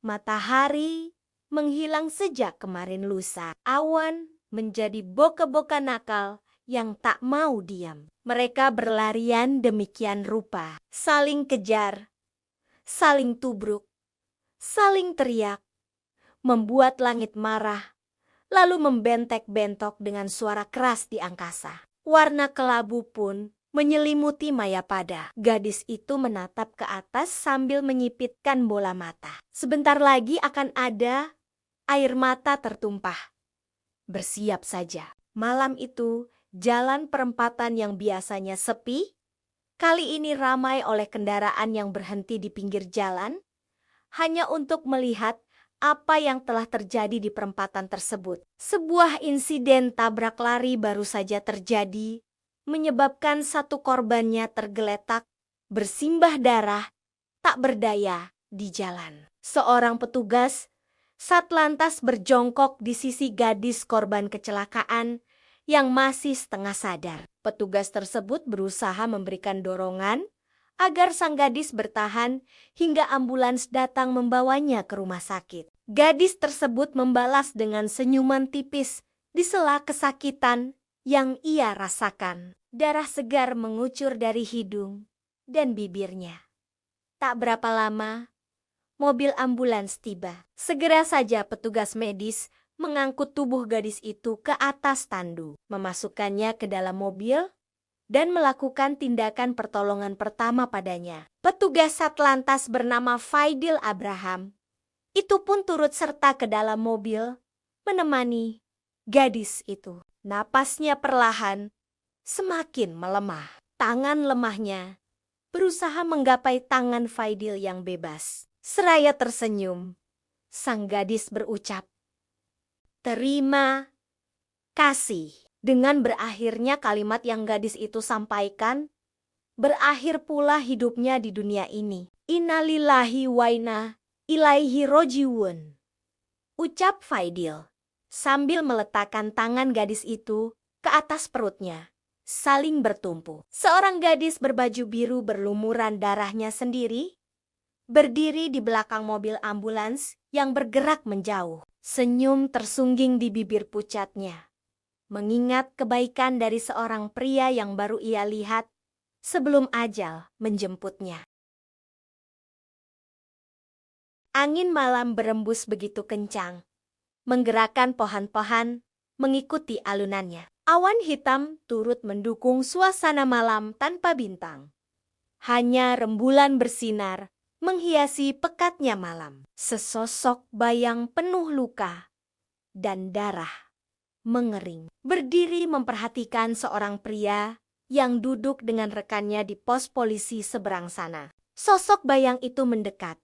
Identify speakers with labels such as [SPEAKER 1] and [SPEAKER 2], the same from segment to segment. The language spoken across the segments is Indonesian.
[SPEAKER 1] Matahari menghilang sejak kemarin lusa. Awan menjadi boka-boka nakal yang tak mau diam. Mereka berlarian demikian rupa, saling kejar, saling tubruk, saling teriak, membuat langit marah, lalu membentek-bentok dengan suara keras di angkasa. Warna kelabu pun menyelimuti Mayapada. Gadis itu menatap ke atas sambil menyipitkan bola mata. Sebentar lagi akan ada air mata tertumpah. Bersiap saja. Malam itu, jalan perempatan yang biasanya sepi, kali ini ramai oleh kendaraan yang berhenti di pinggir jalan, hanya untuk melihat apa yang telah terjadi di perempatan tersebut. Sebuah insiden tabrak lari baru saja terjadi, menyebabkan satu korbannya tergeletak, bersimbah darah, tak berdaya di jalan. Seorang petugas Satlantas berjongkok di sisi gadis korban kecelakaan yang masih setengah sadar. Petugas tersebut berusaha memberikan dorongan agar sang gadis bertahan hingga ambulans datang membawanya ke rumah sakit. Gadis tersebut membalas dengan senyuman tipis di sela kesakitan yang ia rasakan. Darah segar mengucur dari hidung dan bibirnya. Tak berapa lama, mobil ambulans tiba. Segera saja petugas medis mengangkut tubuh gadis itu ke atas tandu, memasukkannya ke dalam mobil, dan melakukan tindakan pertolongan pertama padanya. Petugas Satlantas bernama Faidil Abraham itu pun turut serta ke dalam mobil, menemani gadis itu. Napasnya perlahan semakin melemah. Tangan lemahnya berusaha menggapai tangan Faidil yang bebas. Seraya tersenyum, sang gadis berucap, "Terima kasih." Dengan berakhirnya kalimat yang gadis itu sampaikan, berakhir pula hidupnya di dunia ini. Innalillahi wa inna ilaihi rojiun, ucap Faidil, sambil meletakkan tangan gadis itu ke atas perutnya, saling bertumpu. Seorang gadis berbaju biru berlumuran darahnya sendiri, berdiri di belakang mobil ambulans yang bergerak menjauh. Senyum tersungging di bibir pucatnya, mengingat kebaikan dari seorang pria yang baru ia lihat sebelum ajal menjemputnya. Angin malam berembus begitu kencang, menggerakkan pohon-pohon mengikuti alunannya. Awan hitam turut mendukung suasana malam tanpa bintang. Hanya rembulan bersinar menghiasi pekatnya malam. Sesosok bayang penuh luka dan darah mengering, berdiri memperhatikan seorang pria yang duduk dengan rekannya di pos polisi seberang sana. Sosok bayang itu mendekat,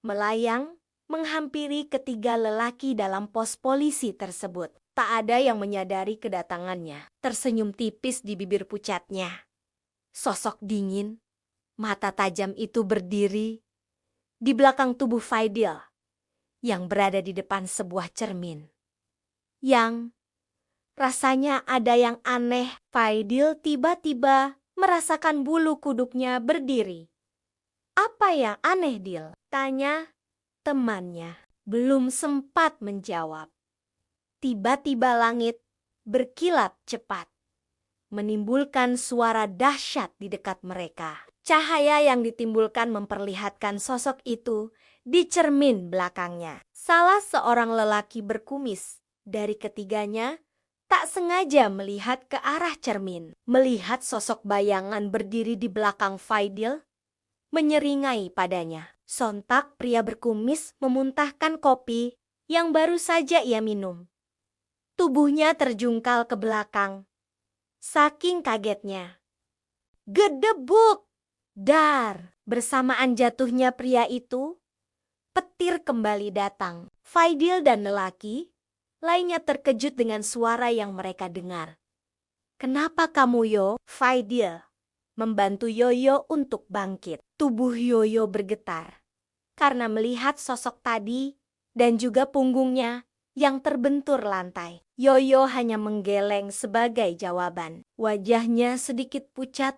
[SPEAKER 1] melayang, menghampiri ketiga lelaki dalam pos polisi tersebut. Tak ada yang menyadari kedatangannya. Tersenyum tipis di bibir pucatnya. Sosok dingin, mata tajam itu berdiri di belakang tubuh Faidil yang berada di depan sebuah cermin. Yang rasanya ada yang aneh. Faidil tiba-tiba merasakan bulu kuduknya berdiri. "Apa yang aneh, Dil?" tanya temannya. Belum sempat menjawab, tiba-tiba langit berkilat cepat, menimbulkan suara dahsyat di dekat mereka. Cahaya yang ditimbulkan memperlihatkan sosok itu di cermin belakangnya. Salah seorang lelaki berkumis dari ketiganya tak sengaja melihat ke arah cermin. Melihat sosok bayangan berdiri di belakang Faidil, menyeringai padanya. Sontak pria berkumis memuntahkan kopi yang baru saja ia minum. Tubuhnya terjungkal ke belakang, saking kagetnya. Gedebuk! Dar! Bersamaan jatuhnya pria itu, petir kembali datang. Faidil dan lelaki lainnya terkejut dengan suara yang mereka dengar. "Kenapa kamu, Yo?" Faidil membantu Yoyo untuk bangkit. Tubuh Yoyo bergetar karena melihat sosok tadi dan juga punggungnya yang terbentur lantai. Yoyo hanya menggeleng sebagai jawaban. Wajahnya sedikit pucat,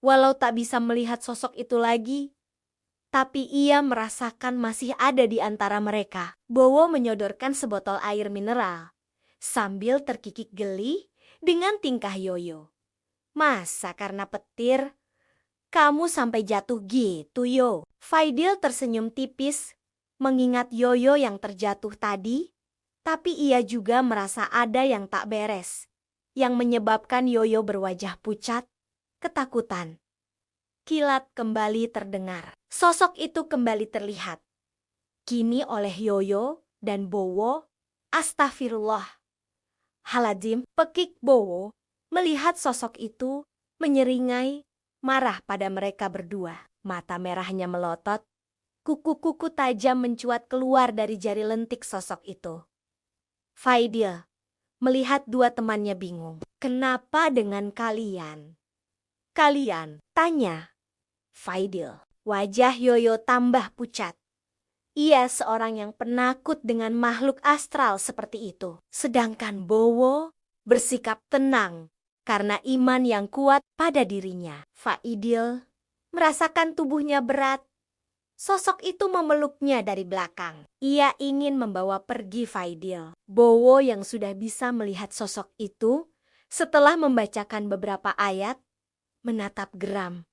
[SPEAKER 1] walau tak bisa melihat sosok itu lagi, tapi ia merasakan masih ada di antara mereka. Bowo menyodorkan sebotol air mineral, sambil terkikik geli dengan tingkah Yoyo. Masa karena petir, kamu sampai jatuh gitu, Yo? Faidil tersenyum tipis, mengingat Yoyo yang terjatuh tadi, tapi ia juga merasa ada yang tak beres, yang menyebabkan Yoyo berwajah pucat, ketakutan. Kilat kembali terdengar. Sosok itu kembali terlihat. Kini oleh Yoyo dan Bowo. Astagfirullah. Haladzim, pekik Bowo melihat sosok itu menyeringai, marah pada mereka berdua. Mata merahnya melotot. Kuku-kuku tajam mencuat keluar dari jari lentik sosok itu. Faidil melihat dua temannya bingung. Kenapa dengan kalian? Kalian? Tanya Faidil. Wajah Yoyo tambah pucat. Ia seorang yang penakut dengan makhluk astral seperti itu. Sedangkan Bowo bersikap tenang karena iman yang kuat pada dirinya. Faidil merasakan tubuhnya berat. Sosok itu memeluknya dari belakang. Ia ingin membawa pergi Faidil. Bowo yang sudah bisa melihat sosok itu setelah membacakan beberapa ayat, menatap geram.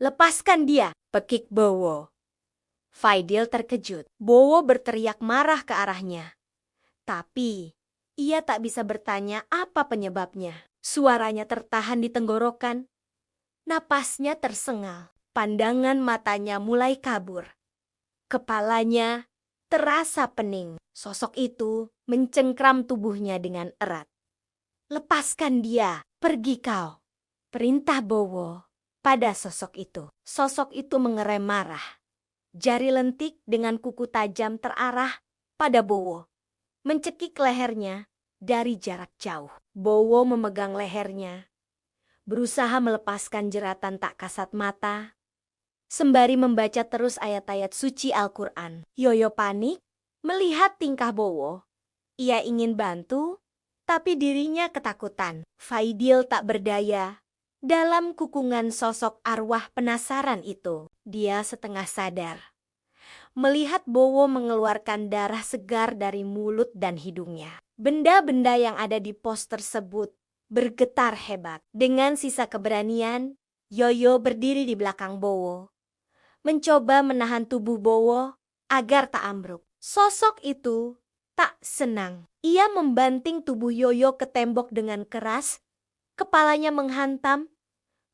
[SPEAKER 1] Lepaskan dia, pekik Bowo. Faidil terkejut. Bowo berteriak marah ke arahnya. Tapi ia tak bisa bertanya apa penyebabnya. Suaranya tertahan di tenggorokan. Napasnya tersengal. Pandangan matanya mulai kabur. Kepalanya terasa pening. Sosok itu mencengkram tubuhnya dengan erat. Lepaskan dia, pergi kau. Perintah Bowo pada sosok itu. Sosok itu mengerem marah. Jari lentik dengan kuku tajam terarah pada Bowo, mencekik lehernya dari jarak jauh. Bowo memegang lehernya, berusaha melepaskan jeratan tak kasat mata, sembari membaca terus ayat-ayat suci Al-Quran. Yoyo panik melihat tingkah Bowo. Ia ingin bantu, tapi dirinya ketakutan. Faidil tak berdaya dalam kukungan sosok arwah penasaran itu. Dia setengah sadar. Melihat Bowo mengeluarkan darah segar dari mulut dan hidungnya. Benda-benda yang ada di pos tersebut bergetar hebat. Dengan sisa keberanian, Yoyo berdiri di belakang Bowo, mencoba menahan tubuh Bowo agar tak ambruk. Sosok itu tak senang. Ia membanting tubuh Yoyo ke tembok dengan keras, kepalanya menghantam,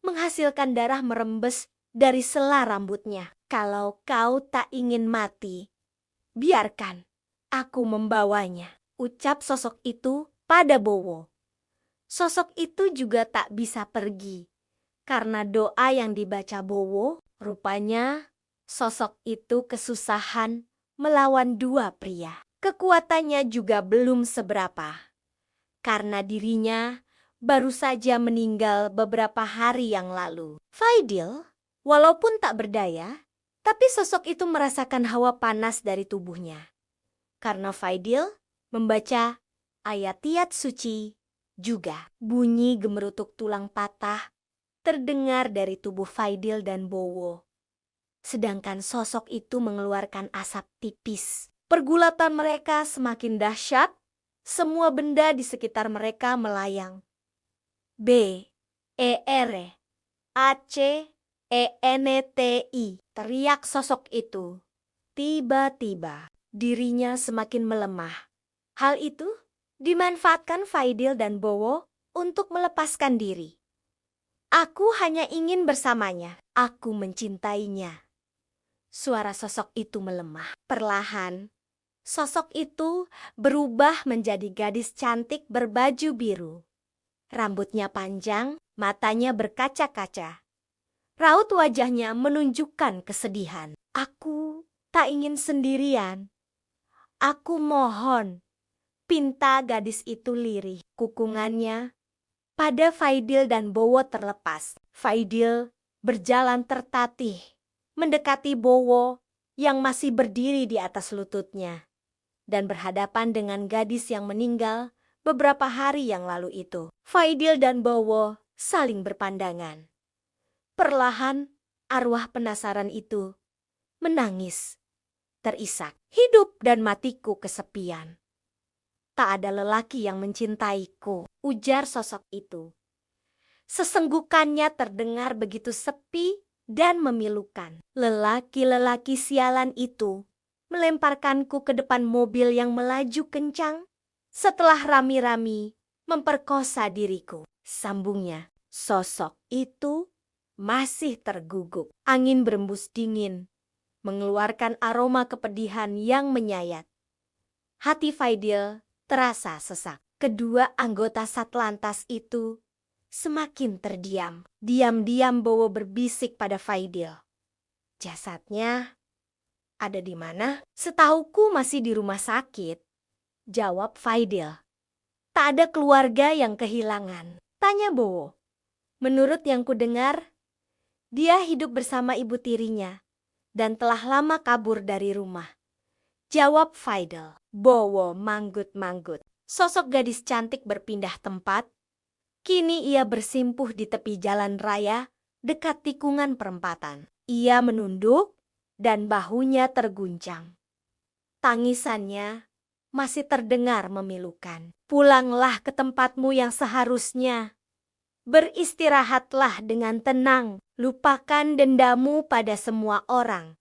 [SPEAKER 1] menghasilkan darah merembes dari sela rambutnya. Kalau kau tak ingin mati, biarkan aku membawanya, ucap sosok itu pada Bowo. Sosok itu juga tak bisa pergi karena doa yang dibaca Bowo. Rupanya sosok itu kesusahan melawan dua pria. Kekuatannya juga belum seberapa karena dirinya baru saja meninggal beberapa hari yang lalu. Faidil walaupun tak berdaya, tapi sosok itu merasakan hawa panas dari tubuhnya. Karena Faidil membaca ayat-ayat suci juga. Bunyi gemerutuk tulang patah terdengar dari tubuh Faidil dan Bowo. Sedangkan sosok itu mengeluarkan asap tipis. Pergulatan mereka semakin dahsyat. Semua benda di sekitar mereka melayang. BERACENTI, teriak sosok itu. Tiba-tiba dirinya semakin melemah. Hal itu dimanfaatkan Faidil dan Bowo untuk melepaskan diri. Aku hanya ingin bersamanya. Aku mencintainya. Suara sosok itu melemah. Perlahan, sosok itu berubah menjadi gadis cantik berbaju biru. Rambutnya panjang, matanya berkaca-kaca. Raut wajahnya menunjukkan kesedihan. Aku tak ingin sendirian. Aku mohon. Pinta gadis itu lirih. Kukungannya pada Faidil dan Bowo terlepas. Faidil berjalan tertatih, mendekati Bowo yang masih berdiri di atas lututnya, dan berhadapan dengan gadis yang meninggal beberapa hari yang lalu itu. Faidil dan Bowo saling berpandangan. Perlahan, arwah penasaran itu menangis, terisak. Hidup dan matiku kesepian. Tak ada lelaki yang mencintaiku, ujar sosok itu. Sesenggukannya terdengar begitu sepi dan memilukan. Lelaki-lelaki sialan itu melemparkanku ke depan mobil yang melaju kencang setelah rami-rami memperkosa diriku. Sambungnya, sosok itu masih terguguk. Angin berembus dingin, mengeluarkan aroma kepedihan yang menyayat. Hati Faidil terasa sesak. Kedua anggota Satlantas itu semakin terdiam. Diam-diam Bowo berbisik pada Faidil. Jasadnya ada di mana? Setauku masih di rumah sakit, jawab Faidil. Tak ada keluarga yang kehilangan, tanya Bowo. Menurut yang kudengar, dia hidup bersama ibu tirinya dan telah lama kabur dari rumah, jawab Faidil. Bowo manggut-manggut. Sosok gadis cantik berpindah tempat. Kini ia bersimpuh di tepi jalan raya dekat tikungan perempatan. Ia menunduk dan bahunya terguncang. Tangisannya masih terdengar memilukan. Pulanglah ke tempatmu yang seharusnya. Beristirahatlah dengan tenang. Lupakan dendamu pada semua orang.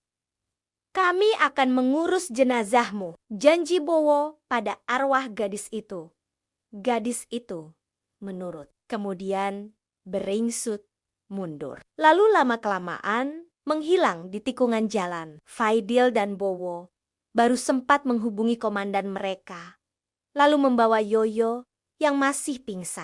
[SPEAKER 1] Kami akan mengurus jenazahmu, janji Bowo pada arwah gadis itu. Gadis itu menurut, kemudian beringsut mundur. Lalu lama-kelamaan menghilang di tikungan jalan. Faidil dan Bowo baru sempat menghubungi komandan mereka, lalu membawa Yoyo yang masih pingsan.